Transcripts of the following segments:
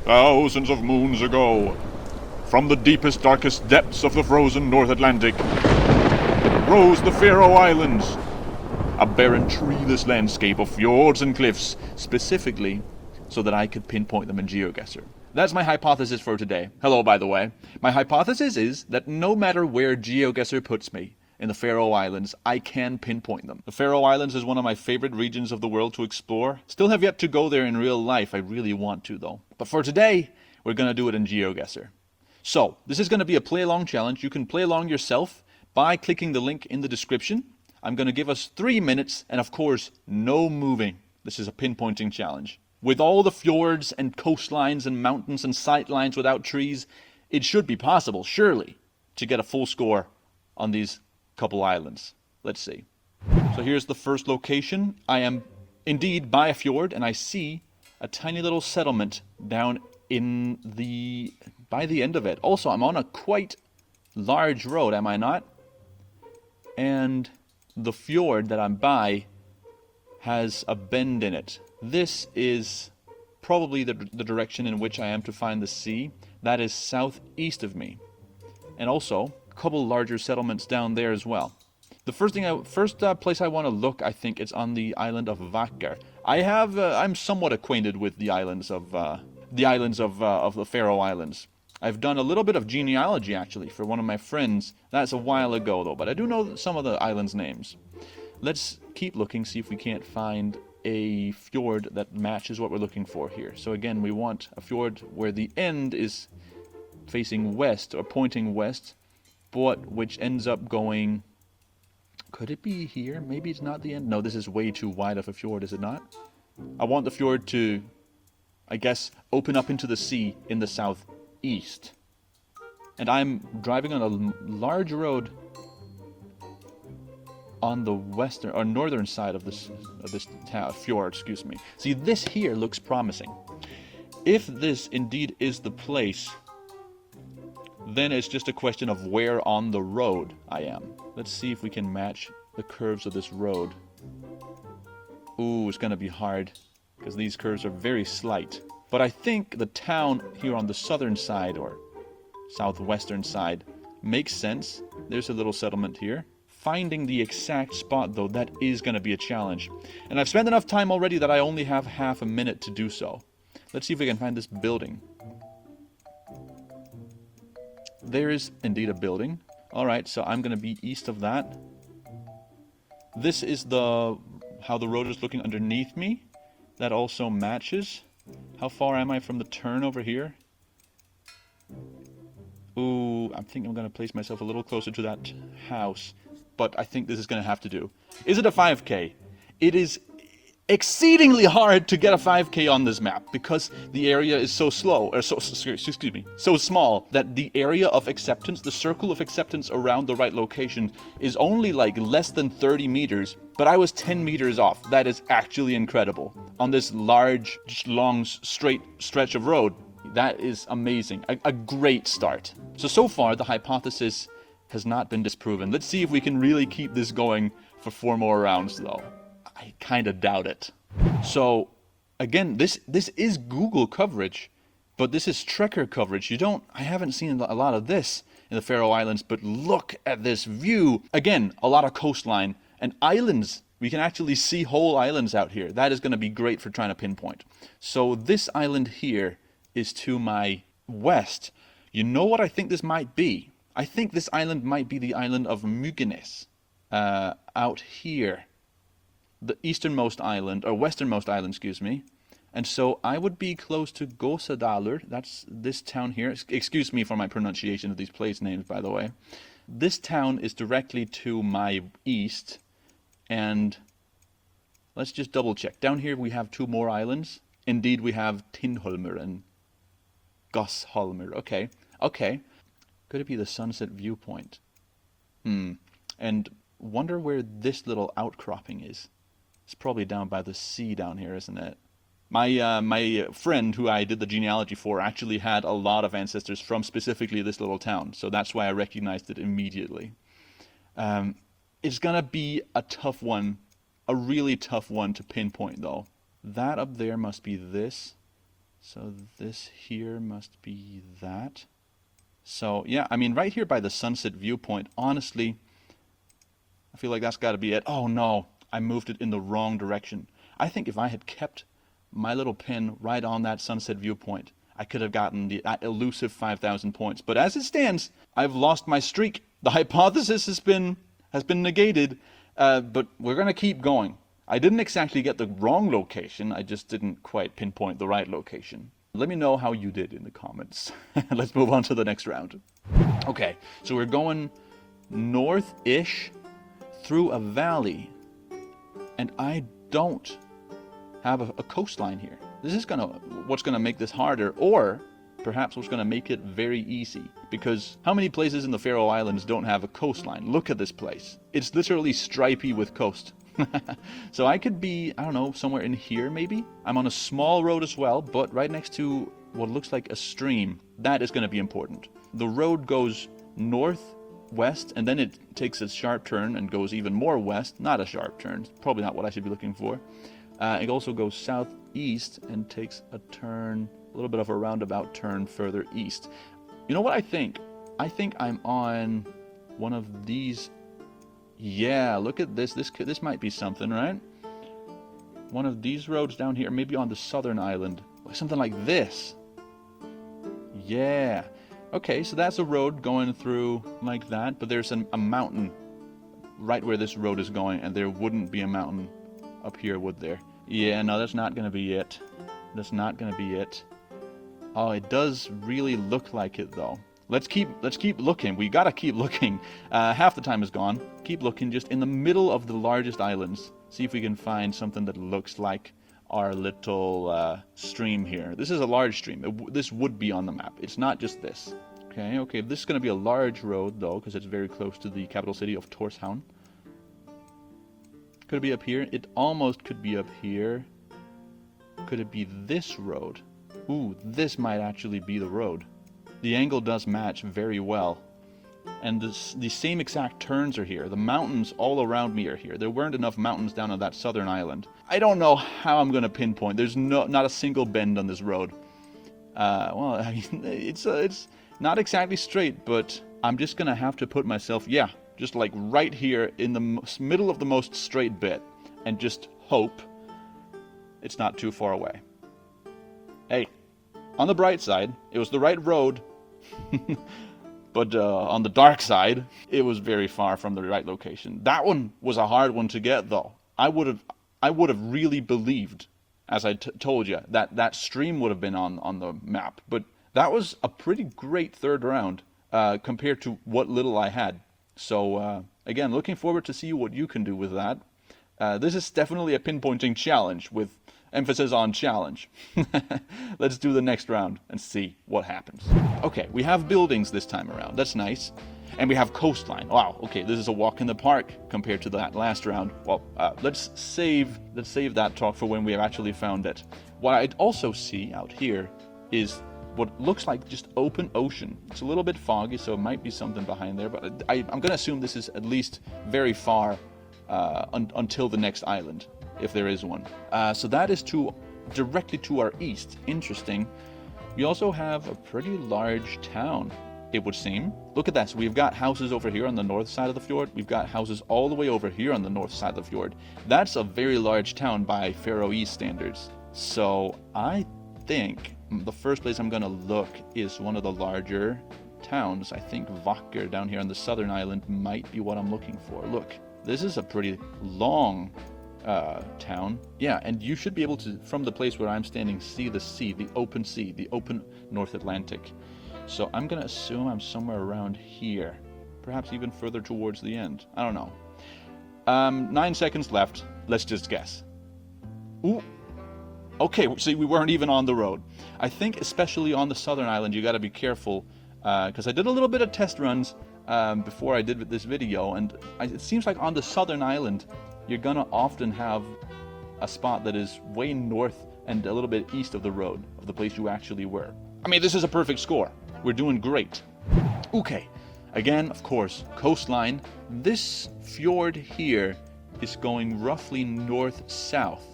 Thousands of moons ago, from the deepest, darkest depths of the frozen North Atlantic, rose the Faroe Islands, a barren, treeless landscape of fjords and cliffs, specifically so that I could pinpoint them in Geoguessr. That's my hypothesis for today. Hello, by the way. My hypothesis is that no matter where Geoguessr puts me in the Faroe Islands, I can pinpoint them. The Faroe Islands is one of my favorite regions of the world to explore. Still have yet to go there in real life. I really want to, though. But for today, we're going to do it in Geoguessr. So, this is going to be a play-along challenge. You can play along yourself by clicking the link in the description. I'm going to give us 3 minutes, and of course, no moving. This is a pinpointing challenge. With all the fjords and coastlines and mountains and sightlines without trees, it should be possible, surely, to get a full score on these couple islands. Let's see. So here's the first location. I am indeed by a fjord, and I see a tiny little settlement down by the end of it. Also, I'm on a quite large road, am I not? And the fjord that I'm by has a bend in it. This is probably the direction in which I am to find the sea. That is southeast of me. And also, a couple larger settlements down there as well. The first place I want to look, I think, is on the island of Vakkar. I'm somewhat acquainted with the islands of the Faroe Islands. I've done a little bit of genealogy, actually, for one of my friends. That's a while ago, though, but I do know some of the islands' names. Let's keep looking, see if we can't find a fjord that matches what we're looking for here. So again, we want a fjord where the end is facing west, or pointing west, but which ends up going... Could it be here? Maybe it's not the end. No, this is way too wide of a fjord, is it not? I want the fjord to, I guess, open up into the sea in the southeast. And I'm driving on a large road on the western or northern side of this fjord, excuse me. See, this here looks promising. If this indeed is the place, then it's just a question of where on the road I am. Let's see if we can match the curves of this road. Ooh, it's gonna be hard, because these curves are very slight. But I think the town here on the southern side, or southwestern side, makes sense. There's a little settlement here. Finding the exact spot, though, that is gonna be a challenge. And I've spent enough time already that I only have half a minute to do so. Let's see if we can find this building. There is indeed a building. Alright, so I'm going to be east of that. This is how the road is looking underneath me. That also matches. How far am I from the turn over here? Ooh, I think I'm going to place myself a little closer to that house. But I think this is going to have to do. Is it a 5K? It is exceedingly hard to get a 5K on this map because the area is so small that the area of acceptance, the circle of acceptance around the right location is only like less than 30 meters, but I was 10 meters off. That is actually incredible. On this large, long, straight stretch of road, that is amazing. A great start. So far, the hypothesis has not been disproven. Let's see if we can really keep this going for 4 more rounds, though. I kind of doubt it. So, again, this is Google coverage, but this is Trekker coverage. I haven't seen a lot of this in the Faroe Islands, but look at this view. Again, a lot of coastline and islands. We can actually see whole islands out here. That is going to be great for trying to pinpoint. So this island here is to my west. You know what I think this might be? I think this island might be the island of Mykines, out here. The easternmost island, or westernmost island, excuse me. And so I would be close to Gosadalur. That's this town here. Excuse me for my pronunciation of these place names, by the way. This town is directly to my east. And let's just double check. Down here we have 2 more islands. Indeed, we have Tindholmur and Gossholmur. Okay. Could it be the sunset viewpoint? And wonder where this little outcropping is. It's probably down by the sea down here, isn't it? My friend who I did the genealogy for actually had a lot of ancestors from specifically this little town, so that's why I recognized it immediately. It's gonna be a tough one, a really tough one to pinpoint, though. That up there must be this. So this here must be that. So yeah, I mean right here by the sunset viewpoint, honestly, I feel like that's got to be it. Oh no, I moved it in the wrong direction. I think if I had kept my little pin right on that sunset viewpoint, I could have gotten the elusive 5,000 points. But as it stands, I've lost my streak. The hypothesis has been negated, but we're going to keep going. I didn't exactly get the wrong location, I just didn't quite pinpoint the right location. Let me know how you did in the comments. Let's move on to the next round. Okay, so we're going north-ish through a valley, and I don't have a coastline here. This is what's gonna make this harder, or perhaps what's gonna make it very easy. Because how many places in the Faroe Islands don't have a coastline? Look at this place. It's literally stripy with coast. So I could be, I don't know, somewhere in here maybe? I'm on a small road as well, but right next to what looks like a stream. That is gonna be important. The road goes northwest, and then it takes a sharp turn and goes even more west. Not a sharp turn, probably not what I should be looking for. It also goes southeast and takes a turn, a little bit of a roundabout turn further east. You know what I think? I think I'm on one of these. Yeah, look at this. This might be something, right? One of these roads down here, maybe on the southern island. Something like this. Yeah. Okay, so that's a road going through like that, but there's a mountain right where this road is going, and there wouldn't be a mountain up here, would there? Yeah, no, that's not gonna be it. That's not gonna be it. Oh, it does really look like it though. Let's keep looking. We gotta keep looking. Half the time is gone. Keep looking just in the middle of the largest islands. See if we can find something that looks like our little stream here. This is a large stream. This would be on the map. It's not just this. Okay, this is gonna be a large road though, because it's very close to the capital city of Tórshavn. Could it be up here? It almost could be up here. Could it be this road? Ooh, this might actually be the road. The angle does match very well. And the same exact turns are here. The mountains all around me are here. There weren't enough mountains down on that southern island. I don't know how I'm going to pinpoint. There's not a single bend on this road. Well, I mean, it's not exactly straight, but I'm just going to have to put myself, yeah, just like right here in the middle of the most straight bit, and just hope it's not too far away. Hey, on the bright side, it was the right road, but on the dark side, it was very far from the right location. That one was a hard one to get, though. I would have really believed, as I told you, that stream would have been on the map. But that was a pretty great third round compared to what little I had. So again, looking forward to see what you can do with that. This is definitely a pinpointing challenge with emphasis on challenge. Let's do the next round and see what happens. Okay, we have buildings this time around. That's nice. And we have coastline. Wow, okay, this is a walk in the park compared to that last round. Well, let's save that talk for when we have actually found it. What I'd also see out here is what looks like just open ocean. It's a little bit foggy, so it might be something behind there, but I'm going to assume this is at least very far until the next island, if there is one. So that is directly to our east. Interesting. We also have a pretty large town, it would seem. Look at that. So we've got houses over here on the north side of the fjord. We've got houses all the way over here on the north side of the fjord. That's a very large town by Faroese standards. So I think the first place I'm going to look is one of the larger towns. I think Vakker down here on the southern island might be what I'm looking for. Look, this is a pretty long town. Yeah, and you should be able to, from the place where I'm standing, see the sea, the open North Atlantic. So I'm going to assume I'm somewhere around here, perhaps even further towards the end. I don't know. 9 seconds left. Let's just guess. Ooh. Okay, see, we weren't even on the road. I think especially on the southern island, you got to be careful, because I did a little bit of test runs before I did this video, and it seems like on the southern island, you're gonna often have a spot that is way north and a little bit east of the road, of the place you actually were. I mean, this is a perfect score. We're doing great. Okay, again, of course, coastline. This fjord here is going roughly north-south.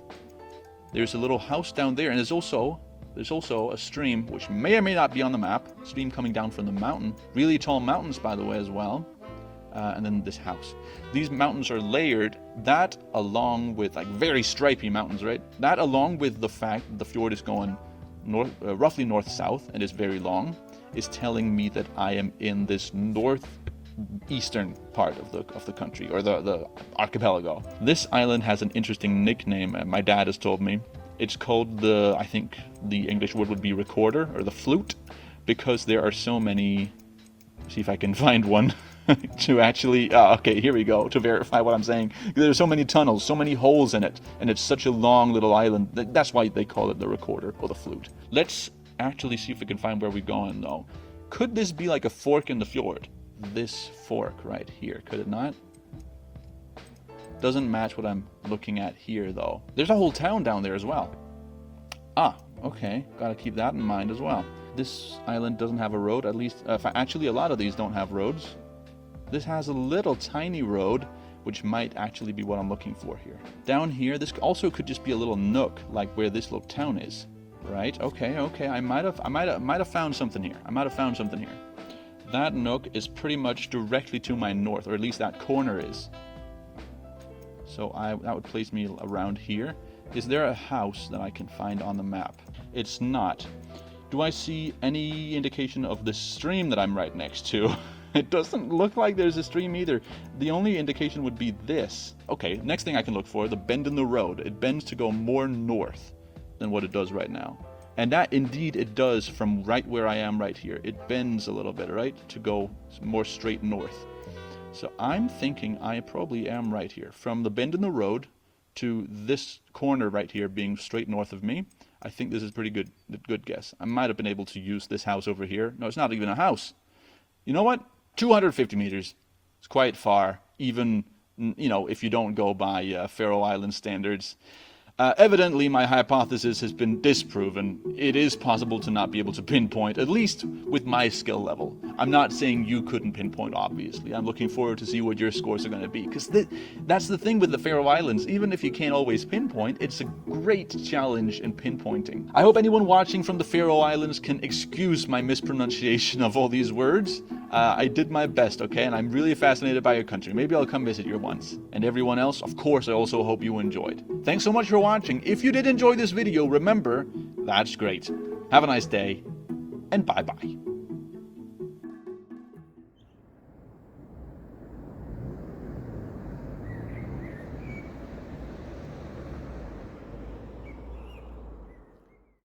There's a little house down there, and there's also There's also a stream, which may or may not be on the map. Stream coming down from the mountain. Really tall mountains, by the way, as well. And then this house. These mountains are layered. That along with, like, very stripy mountains, right? That along with the fact that the fjord is going north, roughly north-south, and is very long, is telling me that I am in this northeastern part of the country, or the archipelago. This island has an interesting nickname, my dad has told me. It's called I think the English word would be recorder, or the flute, because there are so many, see if I can find one, to actually, okay, here we go, to verify what I'm saying. There's so many tunnels, so many holes in it, and it's such a long little island. That's why they call it the recorder, or the flute. Let's actually see if we can find where we're going, though. Could this be like a fork in the fjord? This fork right here, could it not? Doesn't match what I'm looking at here, though. There's a whole town down there as well. Ah, okay, gotta keep that in mind as well. This island doesn't have a road, at least, actually a lot of these don't have roads. This has a little tiny road, which might actually be what I'm looking for here. Down here, this also could just be a little nook, like where this little town is. Right, okay, I might have found something here. That nook is pretty much directly to my north, or at least that corner is. So that would place me around here. Is there a house that I can find on the map? It's not. Do I see any indication of the stream that I'm right next to? It doesn't look like there's a stream either. The only indication would be this. Okay, next thing I can look for, the bend in the road. It bends to go more north than what it does right now. And that indeed it does from right where I am right here. It bends a little bit, right? To go more straight north. So I'm thinking I probably am right here. From the bend in the road to this corner right here being straight north of me, I think this is pretty good guess. I might have been able to use this house over here. No, it's not even a house. You know what? 250 meters. It's quite far, even, you know, if you don't go by Faroe Islands standards. Evidently, my hypothesis has been disproven. It is possible to not be able to pinpoint, at least with my skill level. I'm not saying you couldn't pinpoint, obviously. I'm looking forward to see what your scores are going to be, because that's the thing with the Faroe Islands. Even if you can't always pinpoint, it's a great challenge in pinpointing. I hope anyone watching from the Faroe Islands can excuse my mispronunciation of all these words. I did my best, okay? And I'm really fascinated by your country. Maybe I'll come visit you once. And everyone else, of course, I also hope you enjoyed. Thanks so much for watching. If you did enjoy this video, remember, that's great. Have a nice day, and bye-bye.